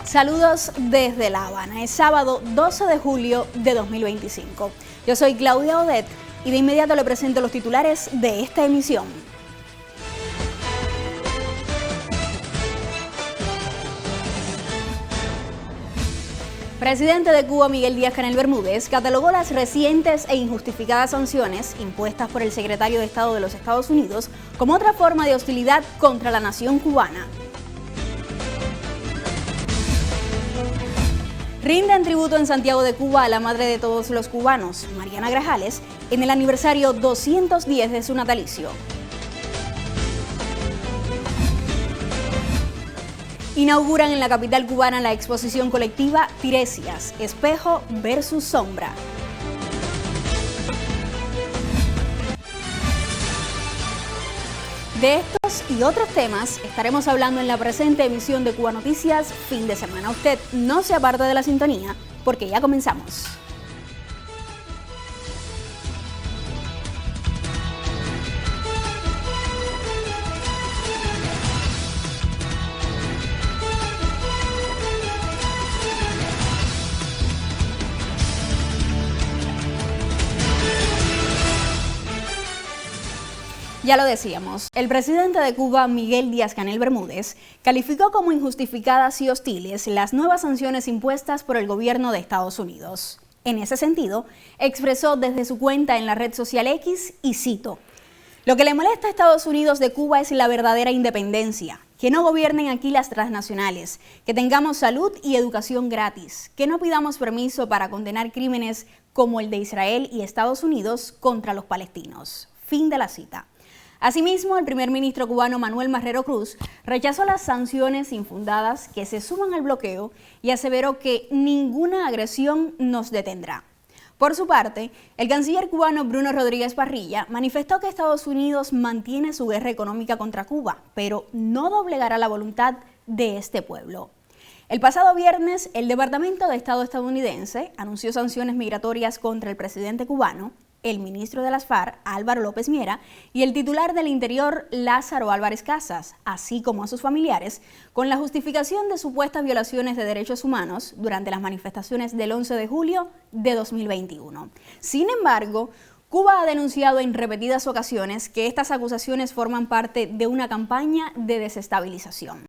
Saludos desde La Habana. Es sábado 12 de julio de 2025. Yo soy Claudia Odet y de inmediato le presento los titulares de esta emisión. Presidente de Cuba, Miguel Díaz-Canel Bermúdez, catalogó las recientes e injustificadas sanciones impuestas por el secretario de Estado de los Estados Unidos como otra forma de hostilidad contra la nación cubana. Rinden tributo en Santiago de Cuba a la madre de todos los cubanos, Mariana Grajales, en el aniversario 210 de su natalicio. Inauguran en la capital cubana la exposición colectiva Tiresias, Espejo versus Sombra. De estos y otros temas estaremos hablando en la presente emisión de Cuba Noticias Fin de Semana. Usted no se aparte de la sintonía porque ya comenzamos. Ya lo decíamos, el presidente de Cuba, Miguel Díaz-Canel Bermúdez, calificó como injustificadas y hostiles las nuevas sanciones impuestas por el gobierno de Estados Unidos. En ese sentido, expresó desde su cuenta en la red social X, y cito: "Lo que le molesta a Estados Unidos de Cuba es la verdadera independencia, que no gobiernen aquí las transnacionales, que tengamos salud y educación gratis, que no pidamos permiso para condenar crímenes como el de Israel y Estados Unidos contra los palestinos". Fin de la cita. Asimismo, el primer ministro cubano Manuel Marrero Cruz rechazó las sanciones infundadas que se suman al bloqueo y aseveró que ninguna agresión nos detendrá. Por su parte, el canciller cubano Bruno Rodríguez Parrilla manifestó que Estados Unidos mantiene su guerra económica contra Cuba, pero no doblegará la voluntad de este pueblo. El pasado viernes, el Departamento de Estado estadounidense anunció sanciones migratorias contra el presidente cubano, el ministro de las FARC, Álvaro López Miera, y el titular del Interior, Lázaro Álvarez Casas, así como a sus familiares, con la justificación de supuestas violaciones de derechos humanos durante las manifestaciones del 11 de julio de 2021. Sin embargo, Cuba ha denunciado en repetidas ocasiones que estas acusaciones forman parte de una campaña de desestabilización.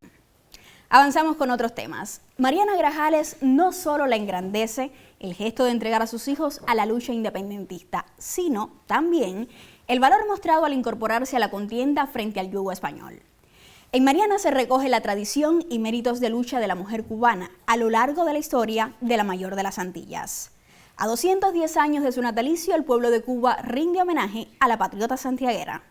Avanzamos con otros temas. Mariana Grajales no solo la engrandece el gesto de entregar a sus hijos a la lucha independentista, sino también el valor mostrado al incorporarse a la contienda frente al yugo español. En Mariana se recoge la tradición y méritos de lucha de la mujer cubana a lo largo de la historia de la mayor de las Antillas. A 210 años de su natalicio, el pueblo de Cuba rinde homenaje a la patriota santiaguera.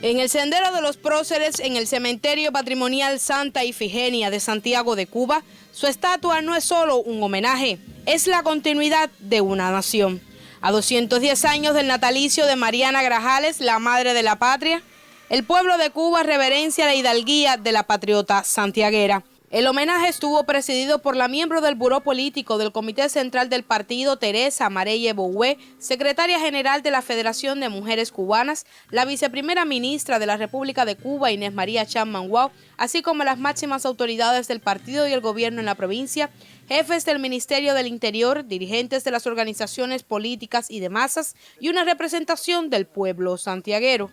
En el Sendero de los Próceres, en el Cementerio Patrimonial Santa Ifigenia de Santiago de Cuba, su estatua no es solo un homenaje, es la continuidad de una nación. A 210 años del natalicio de Mariana Grajales, la madre de la patria, el pueblo de Cuba reverencia la hidalguía de la patriota santiaguera. El homenaje estuvo presidido por la miembro del Buró Político del Comité Central del Partido, Teresa Marelle Boué, secretaria general de la Federación de Mujeres Cubanas, la viceprimera ministra de la República de Cuba, Inés María Chan Manguao, así como las máximas autoridades del partido y el gobierno en la provincia, jefes del Ministerio del Interior, dirigentes de las organizaciones políticas y de masas y una representación del pueblo santiaguero.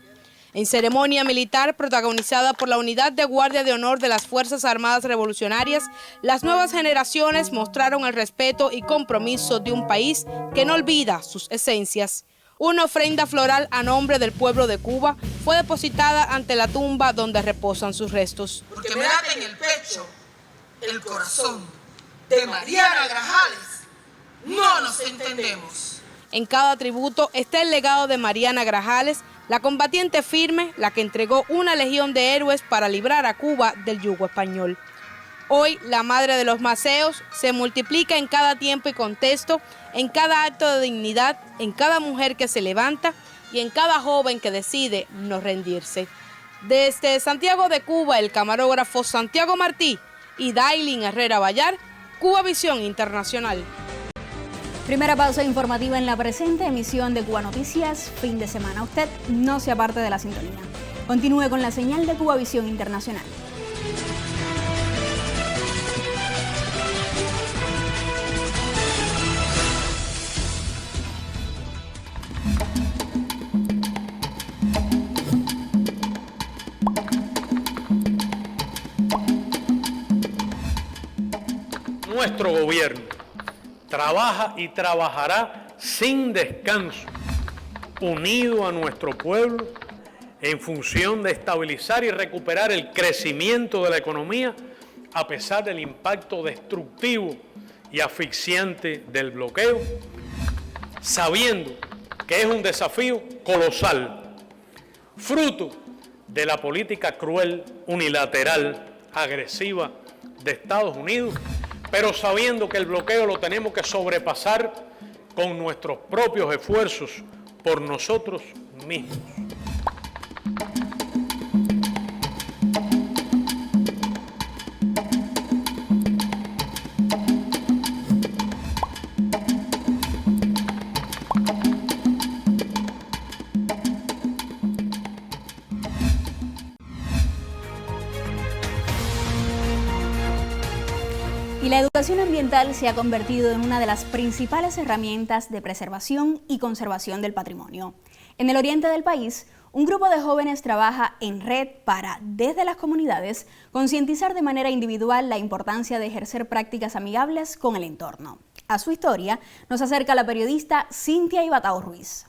En ceremonia militar protagonizada por la Unidad de Guardia de Honor de las Fuerzas Armadas Revolucionarias, las nuevas generaciones mostraron el respeto y compromiso de un país que no olvida sus esencias. Una ofrenda floral a nombre del pueblo de Cuba fue depositada ante la tumba donde reposan sus restos. Porque me late en el pecho el corazón de Mariana Grajales. No nos entendemos. En cada tributo está el legado de Mariana Grajales, la combatiente firme, la que entregó una legión de héroes para librar a Cuba del yugo español. Hoy, la madre de los maceos se multiplica en cada tiempo y contexto, en cada acto de dignidad, en cada mujer que se levanta y en cada joven que decide no rendirse. Desde Santiago de Cuba, el camarógrafo Santiago Martí y Dailin Herrera Vallar, Cuba Visión Internacional. Primera pausa informativa en la presente emisión de Cuba Noticias Fin de Semana. Usted no se aparte de la sintonía. Continúe con la señal de Cuba Visión Internacional. nuestro gobierno trabaja y trabajará sin descanso, unido a nuestro pueblo, en función de estabilizar y recuperar el crecimiento de la economía a pesar del impacto destructivo y asfixiante del bloqueo, sabiendo que es un desafío colosal, fruto de la política cruel, unilateral, agresiva de Estados Unidos, pero sabiendo que el bloqueo lo tenemos que sobrepasar con nuestros propios esfuerzos por nosotros mismos. Y la educación ambiental se ha convertido en una de las principales herramientas de preservación y conservación del patrimonio. En el oriente del país, un grupo de jóvenes trabaja en red para, desde las comunidades, concientizar de manera individual la importancia de ejercer prácticas amigables con el entorno. A su historia nos acerca la periodista Cintia Ibatao Ruiz.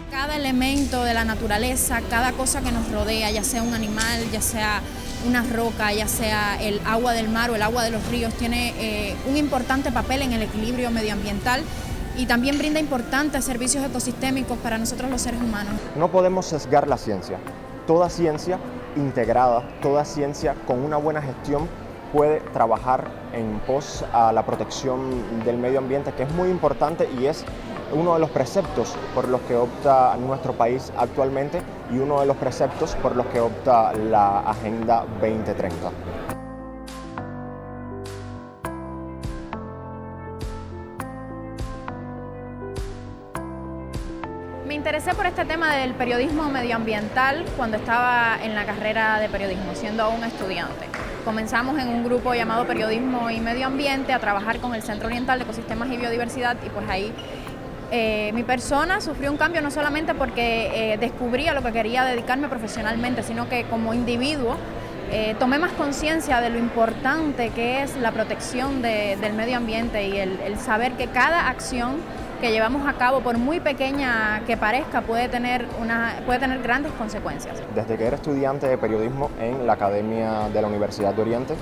Cada elemento de la naturaleza, cada cosa que nos rodea, ya sea un animal, ya sea una roca, ya sea el agua del mar o el agua de los ríos, tiene un importante papel en el equilibrio medioambiental y también brinda importantes servicios ecosistémicos para nosotros los seres humanos. No podemos sesgar la ciencia. Toda ciencia integrada, toda ciencia con una buena gestión puede trabajar en pos a la protección del medio ambiente, que es muy importante y es uno de los preceptos por los que opta nuestro país actualmente y uno de los preceptos por los que opta la Agenda 2030. Me interesé por este tema del periodismo medioambiental cuando estaba en la carrera de periodismo, siendo aún estudiante. Comenzamos en un grupo llamado Periodismo y Medio Ambiente a trabajar con el Centro Oriental de Ecosistemas y Biodiversidad y pues ahí mi persona sufrió un cambio no solamente porque descubría lo que quería dedicarme profesionalmente, sino que como individuo tomé más conciencia de lo importante que es la protección del medio ambiente y el saber que cada acción que llevamos a cabo, por muy pequeña que parezca, puede tener grandes consecuencias. Desde que era estudiante de periodismo en la Academia de la Universidad de Oriente,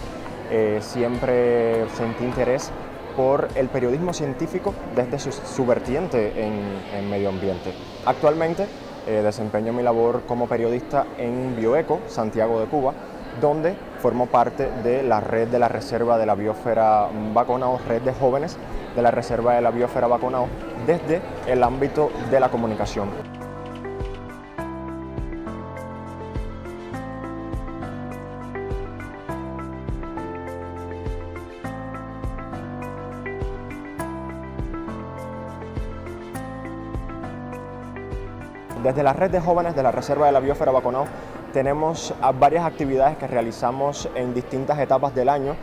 siempre sentí interés por el periodismo científico desde su vertiente en medio ambiente. Actualmente desempeño mi labor como periodista en Bioeco, Santiago de Cuba, donde formo parte de la red de la Reserva de la Biosfera Baconao, red de jóvenes de la Reserva de la Biosfera Baconao, desde el ámbito de la comunicación. Desde la red de jóvenes de la Reserva de la Biosfera Baconao tenemos varias actividades que realizamos en distintas etapas del año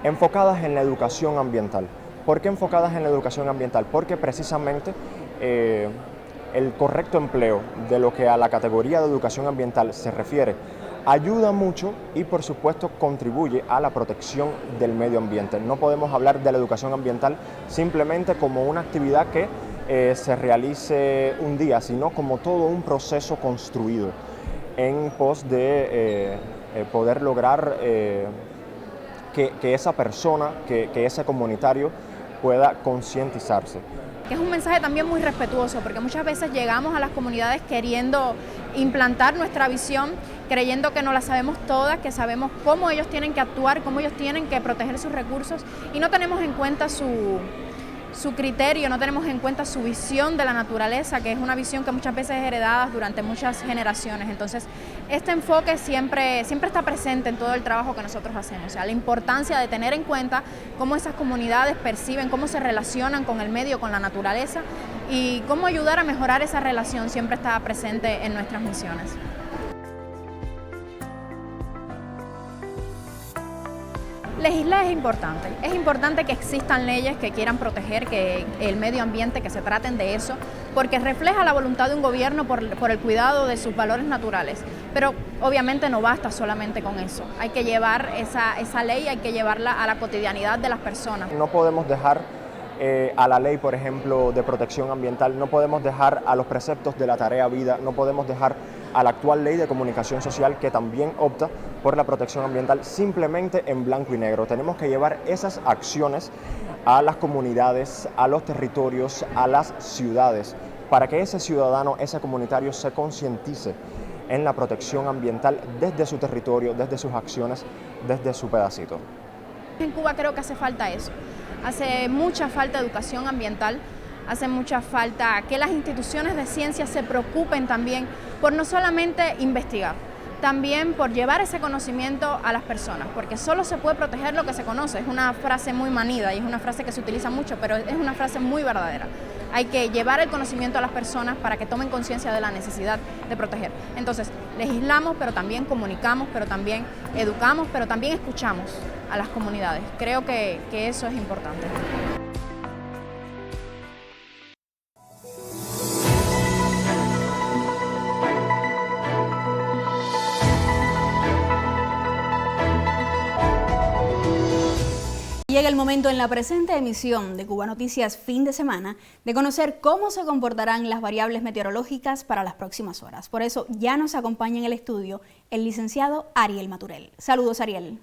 enfocadas en la educación ambiental. ¿Por qué enfocadas en la educación ambiental? Porque precisamente el correcto empleo de lo que a la categoría de educación ambiental se refiere ayuda mucho y por supuesto contribuye a la protección del medio ambiente. No podemos hablar de la educación ambiental simplemente como una actividad que se realice un día, sino como todo un proceso construido en pos de poder lograr que esa persona, que ese comunitario pueda concientizarse. Es un mensaje también muy respetuoso, porque muchas veces llegamos a las comunidades queriendo implantar nuestra visión, creyendo que no la sabemos todas, que sabemos cómo ellos tienen que actuar, cómo ellos tienen que proteger sus recursos y no tenemos en cuenta su criterio, no tenemos en cuenta su visión de la naturaleza, que es una visión que muchas veces es heredada durante muchas generaciones. Entonces, este enfoque siempre está presente en todo el trabajo que nosotros hacemos. O sea, la importancia de tener en cuenta cómo esas comunidades perciben, cómo se relacionan con el medio, con la naturaleza y cómo ayudar a mejorar esa relación siempre está presente en nuestras misiones. Legislar es importante que existan leyes que quieran proteger que el medio ambiente, que se traten de eso, porque refleja la voluntad de un gobierno por el cuidado de sus valores naturales. Pero obviamente no basta solamente con eso, hay que llevar esa ley, hay que llevarla a la cotidianidad de las personas. No podemos dejar a la ley, por ejemplo, de protección ambiental, no podemos dejar a los preceptos de la tarea vida, no podemos dejar a la actual ley de comunicación social que también opta por la protección ambiental simplemente en blanco y negro. Tenemos que llevar esas acciones a las comunidades, a los territorios, a las ciudades, para que ese ciudadano, ese comunitario se concientice en la protección ambiental desde su territorio, desde sus acciones, desde su pedacito. En Cuba creo que hace falta eso, hace mucha falta educación ambiental, hace mucha falta que las instituciones de ciencia se preocupen también por no solamente investigar, también por llevar ese conocimiento a las personas, porque solo se puede proteger lo que se conoce. Es una frase muy manida y es una frase que se utiliza mucho, pero es una frase muy verdadera. Hay que llevar el conocimiento a las personas para que tomen conciencia de la necesidad de proteger. Entonces, legislamos, pero también comunicamos, pero también educamos, pero también escuchamos a las comunidades. Creo que eso es importante. Llega el momento en la presente emisión de Cuba Noticias Fin de Semana de conocer cómo se comportarán las variables meteorológicas para las próximas horas. Por eso ya nos acompaña en el estudio el licenciado Ariel Maturel. Saludos, Ariel.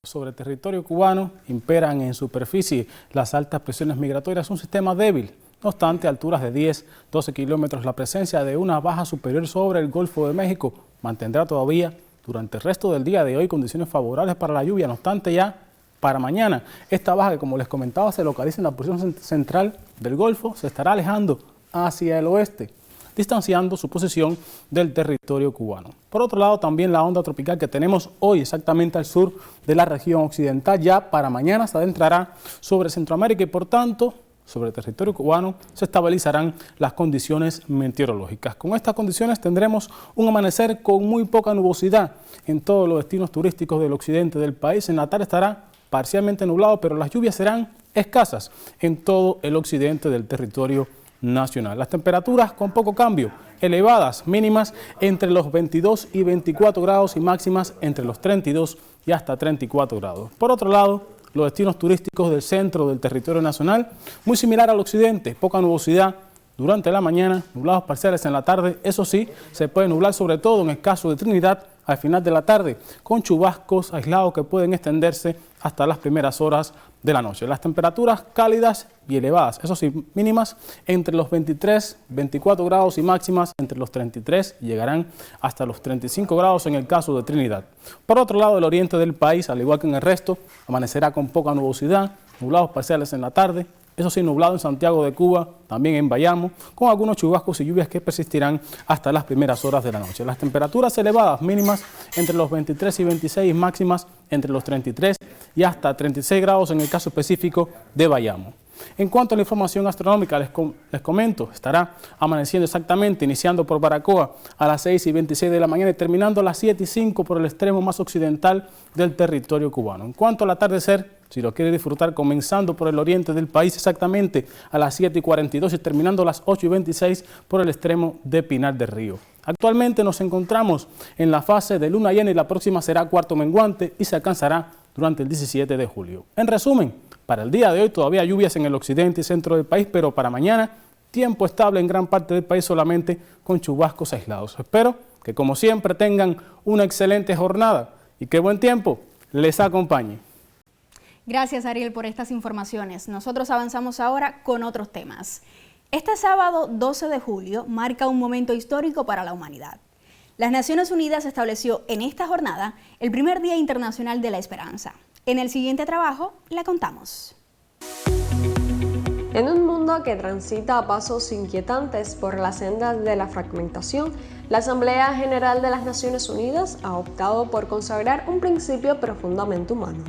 Sobre el territorio cubano imperan en superficie las altas presiones migratorias, un sistema débil. No obstante, a alturas de 10, 12 kilómetros, la presencia de una baja superior sobre el Golfo de México mantendrá todavía durante el resto del día de hoy condiciones favorables para la lluvia. No obstante, ya para mañana, esta baja que, como les comentaba, se localiza en la porción central del Golfo, se estará alejando hacia el oeste, distanciando su posición del territorio cubano. Por otro lado, también la onda tropical que tenemos hoy exactamente al sur de la región occidental, ya para mañana se adentrará sobre Centroamérica y, por tanto, sobre el territorio cubano se estabilizarán las condiciones meteorológicas. Con estas condiciones tendremos un amanecer con muy poca nubosidad en todos los destinos turísticos del occidente del país. En la tarde estará parcialmente nublado, pero las lluvias serán escasas en todo el occidente del territorio nacional. Las temperaturas con poco cambio, elevadas, mínimas entre los 22 y 24 grados y máximas entre los 32 y hasta 34 grados. Por otro lado, los destinos turísticos del centro del territorio nacional, muy similar al occidente, poca nubosidad durante la mañana, nublados parciales en la tarde. Eso sí, se puede nublar sobre todo en el caso de Trinidad al final de la tarde, con chubascos aislados que pueden extenderse hasta las primeras horas de la noche. Las temperaturas cálidas y elevadas, eso sí, mínimas entre los 23, 24 grados y máximas entre los 33 y llegarán hasta los 35 grados en el caso de Trinidad. Por otro lado, el oriente del país, al igual que en el resto, amanecerá con poca nubosidad, nublados parciales en la tarde. Eso sí, nublado en Santiago de Cuba, también en Bayamo, con algunos chubascos y lluvias que persistirán hasta las primeras horas de la noche. Las temperaturas elevadas, mínimas entre los 23 y 26, máximas entre los 33 y hasta 36 grados en el caso específico de Bayamo. En cuanto a la información astronómica, les comento, estará amaneciendo exactamente, iniciando por Baracoa a las 6:26 de la mañana y terminando a las 7:05 por el extremo más occidental del territorio cubano. En cuanto al atardecer, si lo quiere disfrutar, comenzando por el oriente del país exactamente a las 7:42 y terminando a las 8:26 por el extremo de Pinar del Río. Actualmente nos encontramos en la fase de luna llena y la próxima será cuarto menguante y se alcanzará durante el 17 de julio. En resumen, para el día de hoy todavía lluvias en el occidente y centro del país, pero para mañana tiempo estable en gran parte del país solamente con chubascos aislados. Espero que como siempre tengan una excelente jornada y que buen tiempo les acompañe. Gracias, Ariel, por estas informaciones. Nosotros avanzamos ahora con otros temas. Este sábado 12 de julio marca un momento histórico para la humanidad. Las Naciones Unidas estableció en esta jornada el primer Día Internacional de la Esperanza. En el siguiente trabajo la contamos. En un mundo que transita a pasos inquietantes por las sendas de la fragmentación, la Asamblea General de las Naciones Unidas ha optado por consagrar un principio profundamente humano: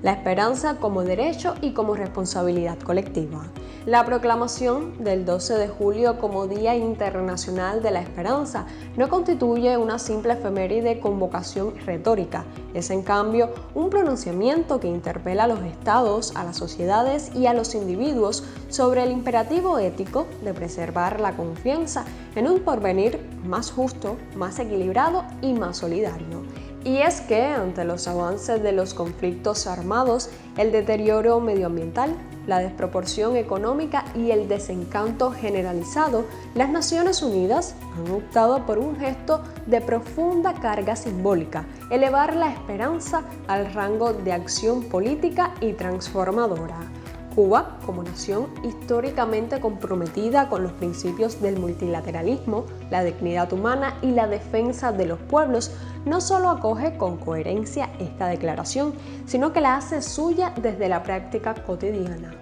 la esperanza como derecho y como responsabilidad colectiva. La proclamación del 12 de julio como Día Internacional de la Esperanza no constituye una simple efeméride con vocación retórica, es en cambio un pronunciamiento que interpela a los estados, a las sociedades y a los individuos sobre el imperativo ético de preservar la confianza en un porvenir más justo, más equilibrado y más solidario. Y es que ante los avances de los conflictos armados, el deterioro medioambiental, la desproporción económica y el desencanto generalizado, las Naciones Unidas han optado por un gesto de profunda carga simbólica, elevar la esperanza al rango de acción política y transformadora. Cuba, como nación históricamente comprometida con los principios del multilateralismo, la dignidad humana y la defensa de los pueblos, no solo acoge con coherencia esta declaración, sino que la hace suya desde la práctica cotidiana.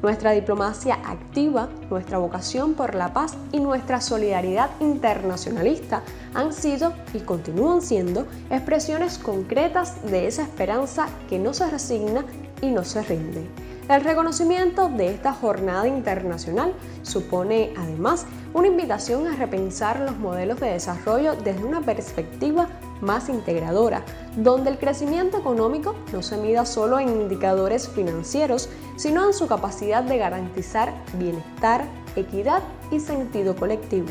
Nuestra diplomacia activa, nuestra vocación por la paz y nuestra solidaridad internacionalista han sido y continúan siendo expresiones concretas de esa esperanza que no se resigna y no se rinde. El reconocimiento de esta jornada internacional supone, además, una invitación a repensar los modelos de desarrollo desde una perspectiva más integradora, donde el crecimiento económico no se mida solo en indicadores financieros, sino en su capacidad de garantizar bienestar, equidad y sentido colectivo.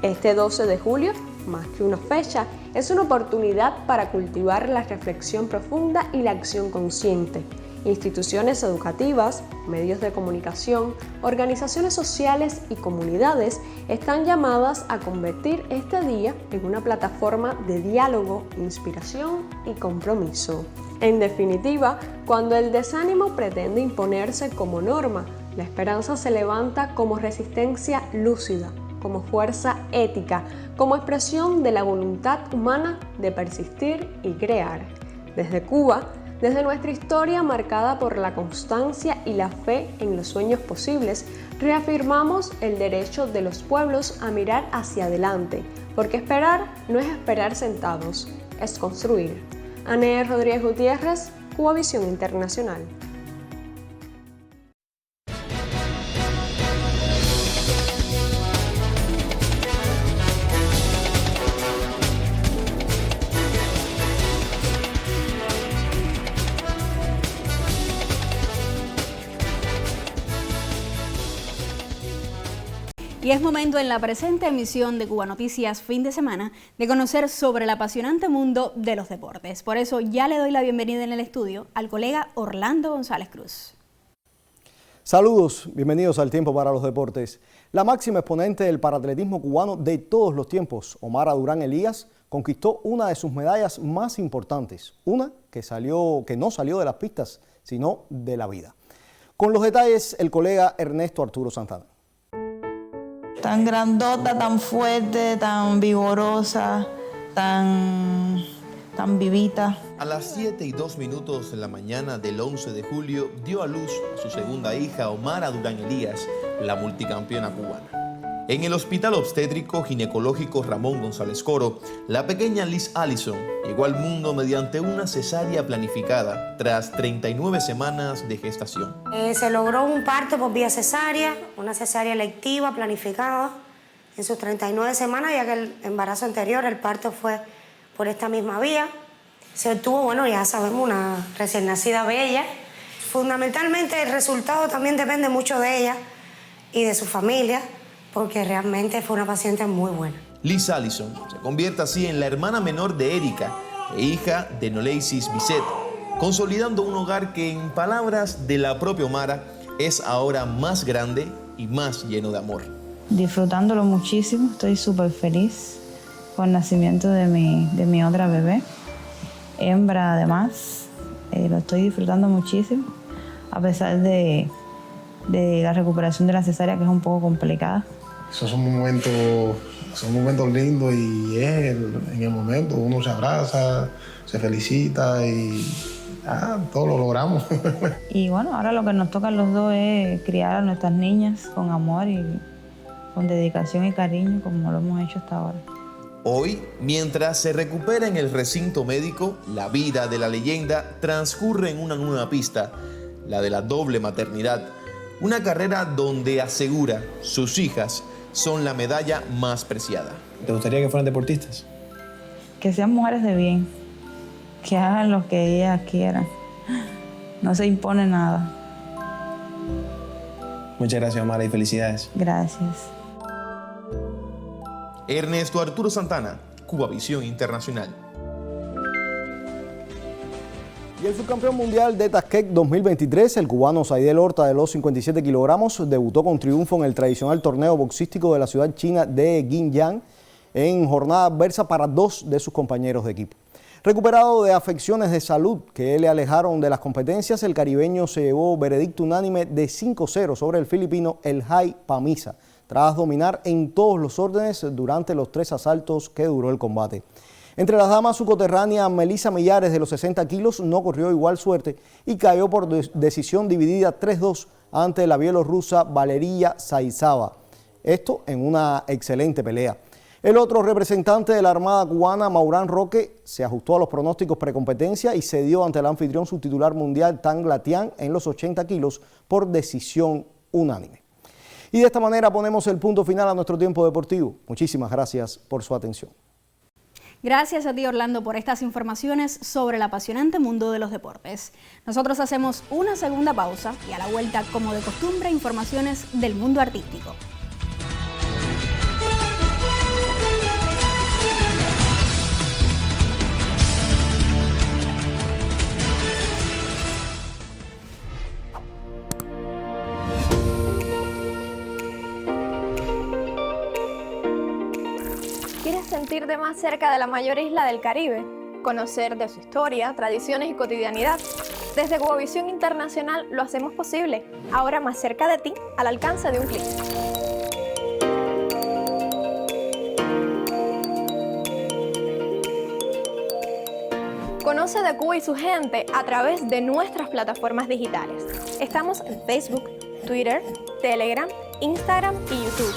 Este 12 de julio, más que una fecha, es una oportunidad para cultivar la reflexión profunda y la acción consciente. Instituciones educativas, medios de comunicación, organizaciones sociales y comunidades están llamadas a convertir este día en una plataforma de diálogo, inspiración y compromiso. En definitiva, cuando el desánimo pretende imponerse como norma, la esperanza se levanta como resistencia lúcida, como fuerza ética, como expresión de la voluntad humana de persistir y crear. Desde Cuba, desde nuestra historia marcada por la constancia y la fe en los sueños posibles, reafirmamos el derecho de los pueblos a mirar hacia adelante, porque esperar no es esperar sentados, es construir. Ane Rodríguez Gutiérrez, Cubavisión Internacional. Y es momento en la presente emisión de Cuba Noticias Fin de Semana de conocer sobre el apasionante mundo de los deportes. Por eso ya le doy la bienvenida en el estudio al colega Orlando González Cruz. Saludos, bienvenidos al Tiempo para los Deportes. La máxima exponente del paratletismo cubano de todos los tiempos, Omara Durán Elías, conquistó una de sus medallas más importantes, una que no salió de las pistas, sino de la vida. Con los detalles, el colega Ernesto Arturo Santana. Tan grandota, tan fuerte, tan vigorosa, tan vivita. A las 7:02 de la mañana del 11 de julio dio a luz a su segunda hija, Omara Durán Elías, la multicampeona cubana. En el Hospital Obstétrico Ginecológico Ramón González Coro, la pequeña Liz Allison llegó al mundo mediante una cesárea planificada tras 39 semanas de gestación. Se logró un parto por vía cesárea, una cesárea electiva planificada en sus 39 semanas, ya que el embarazo anterior, el parto fue por esta misma vía. Se obtuvo, bueno, ya sabemos, una recién nacida bella. Fundamentalmente el resultado también depende mucho de ella y de su familia, porque realmente fue una paciente muy buena. Liz Allison se convierte así en la hermana menor de Erika e hija de Noleisis Bisset, consolidando un hogar que, en palabras de la propia Omara, es ahora más grande y más lleno de amor. Disfrutándolo muchísimo, estoy súper feliz con el nacimiento de mi otra bebé, hembra además. Lo estoy disfrutando muchísimo, a pesar de la recuperación de la cesárea, que es un poco complicada. Esos son momentos lindos y en el momento uno se abraza, se felicita y todo lo logramos. Y bueno, ahora lo que nos toca a los dos es criar a nuestras niñas con amor y con dedicación y cariño, como lo hemos hecho hasta ahora. Hoy, mientras se recupera en el recinto médico, la vida de la leyenda transcurre en una nueva pista, la de la doble maternidad, una carrera donde asegura sus hijas son la medalla más preciada. ¿Te gustaría que fueran deportistas? Que sean mujeres de bien, que hagan lo que ellas quieran, no se impone nada. Muchas gracias, Omara, y felicidades. Gracias. Ernesto Arturo Santana, Cubavisión Internacional. Y el subcampeón mundial de Tashkent 2023, el cubano Zaidel Horta de los 57 kilogramos, debutó con triunfo en el tradicional torneo boxístico de la ciudad china de Guiyang en jornada adversa para 2 de sus compañeros de equipo. Recuperado de afecciones de salud que le alejaron de las competencias, el caribeño se llevó veredicto unánime de 5-0 sobre el filipino Elhai Pamisa, tras dominar en todos los órdenes durante los 3 asaltos que duró el combate. Entre las damas, su coterránea Melissa Millares, de los 60 kilos, no corrió igual suerte y cayó por decisión dividida 3-2 ante la bielorrusa Valeria Zaizava. Esto en una excelente pelea. El otro representante de la Armada cubana, Maurán Roque, se ajustó a los pronósticos precompetencia y cedió ante el anfitrión subtitular mundial Tang Latian en los 80 kilos por decisión unánime. Y de esta manera ponemos el punto final a nuestro tiempo deportivo. Muchísimas gracias por su atención. Gracias a ti, Orlando, por estas informaciones sobre el apasionante mundo de los deportes. Nosotros hacemos una segunda pausa y a la vuelta, como de costumbre, informaciones del mundo artístico. ¿Quieres sentirte más cerca de la mayor isla del Caribe? Conocer de su historia, tradiciones y cotidianidad. Desde Cubavisión Internacional lo hacemos posible, ahora más cerca de ti, al alcance de un clic. Conoce de Cuba y su gente a través de nuestras plataformas digitales. Estamos en Facebook, Twitter, Telegram, Instagram y YouTube.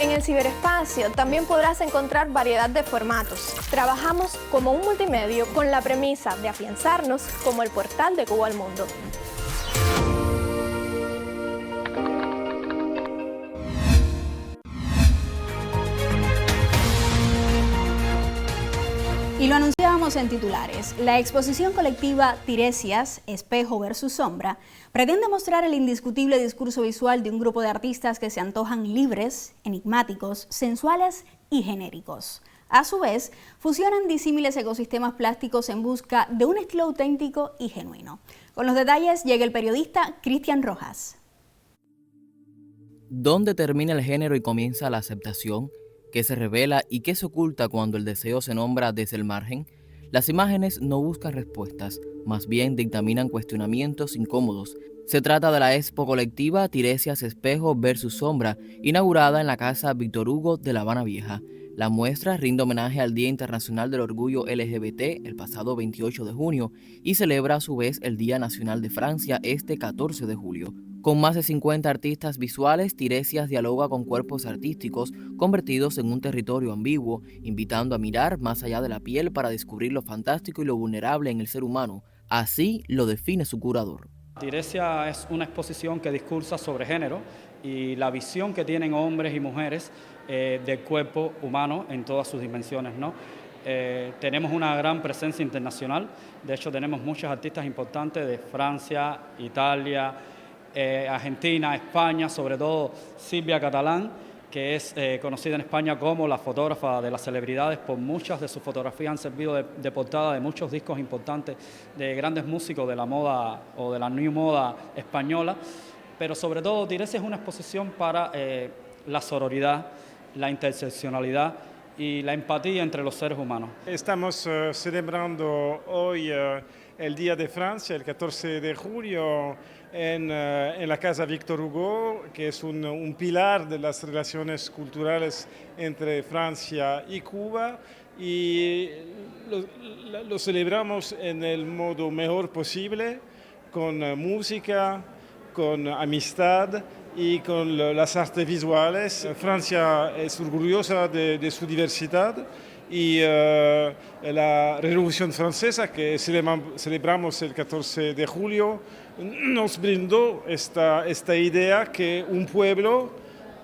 En el ciberespacio también podrás encontrar variedad de formatos. Trabajamos como un multimedio con la premisa de afianzarnos como el portal de Cuba al mundo. Y lo anunciábamos en titulares. La exposición colectiva Tiresias, Espejo versus Sombra, pretende mostrar el indiscutible discurso visual de un grupo de artistas que se antojan libres, enigmáticos, sensuales y genéricos. A su vez, fusionan disímiles ecosistemas plásticos en busca de un estilo auténtico y genuino. Con los detalles llega el periodista Cristian Rojas. ¿Dónde termina el género y comienza la aceptación? ¿Qué se revela y qué se oculta cuando el deseo se nombra desde el margen? Las imágenes no buscan respuestas, más bien dictaminan cuestionamientos incómodos. Se trata de la expo colectiva Tiresias Espejo versus Sombra, inaugurada en la Casa Víctor Hugo de La Habana Vieja. La muestra rinde homenaje al Día Internacional del Orgullo LGBT el pasado 28 de junio y celebra a su vez el Día Nacional de Francia este 14 de julio. Con más de 50 artistas visuales, Tiresias dialoga con cuerpos artísticos convertidos en un territorio ambiguo, invitando a mirar más allá de la piel para descubrir lo fantástico y lo vulnerable en el ser humano. Así lo define su curador. Tiresias es una exposición que discursa sobre género y la visión que tienen hombres y mujeres del cuerpo humano en todas sus dimensiones, ¿no? Tenemos una gran presencia internacional, de hecho tenemos muchos artistas importantes de Francia, Italia, Argentina, España, sobre todo Silvia Catalán, que es conocida en España como la fotógrafa de las celebridades. Por muchas de sus fotografías han servido de portada de muchos discos importantes de grandes músicos de la moda o de la new moda española, pero sobre todo Tiresias es una exposición para la sororidad, la interseccionalidad y la empatía entre los seres humanos. Estamos celebrando hoy el Día de Francia, el 14 de julio, en la Casa Víctor Hugo, que es un pilar de las relaciones culturales entre Francia y Cuba, y lo celebramos en el modo mejor posible, con música, con amistad y con las artes visuales. Francia es orgullosa de su diversidad y la Revolución Francesa, que celebramos el 14 de julio, nos brindó esta idea que un pueblo,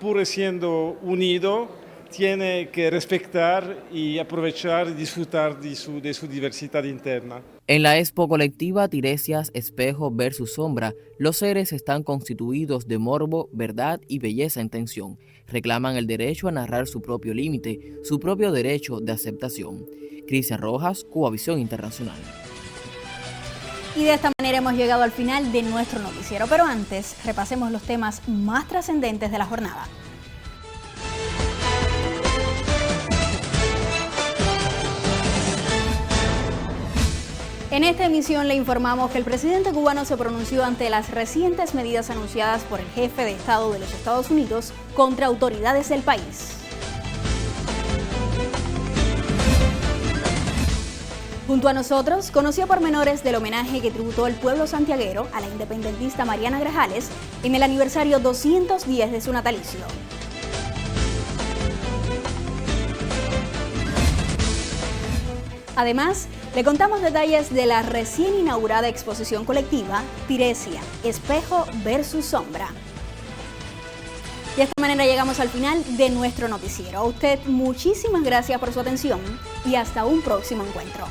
puro siendo unido, tiene que respetar y aprovechar y disfrutar de su diversidad interna. En la expo colectiva Tiresias Espejo versus Sombra, los seres están constituidos de morbo, verdad y belleza en tensión. Reclaman el derecho a narrar su propio límite, su propio derecho de aceptación. Cristian Rojas, Cubavisión Internacional. Y de esta manera hemos llegado al final de nuestro noticiero, pero antes repasemos los temas más trascendentes de la jornada. En esta emisión le informamos que el presidente cubano se pronunció ante las recientes medidas anunciadas por el jefe de Estado de los Estados Unidos contra autoridades del país. Junto a nosotros, conoció pormenores del homenaje que tributó el pueblo santiaguero a la independentista Mariana Grajales en el aniversario 210 de su natalicio. Además, le contamos detalles de la recién inaugurada exposición colectiva Tiresias Espejo versus Sombra. De esta manera llegamos al final de nuestro noticiero. A usted muchísimas gracias por su atención y hasta un próximo encuentro.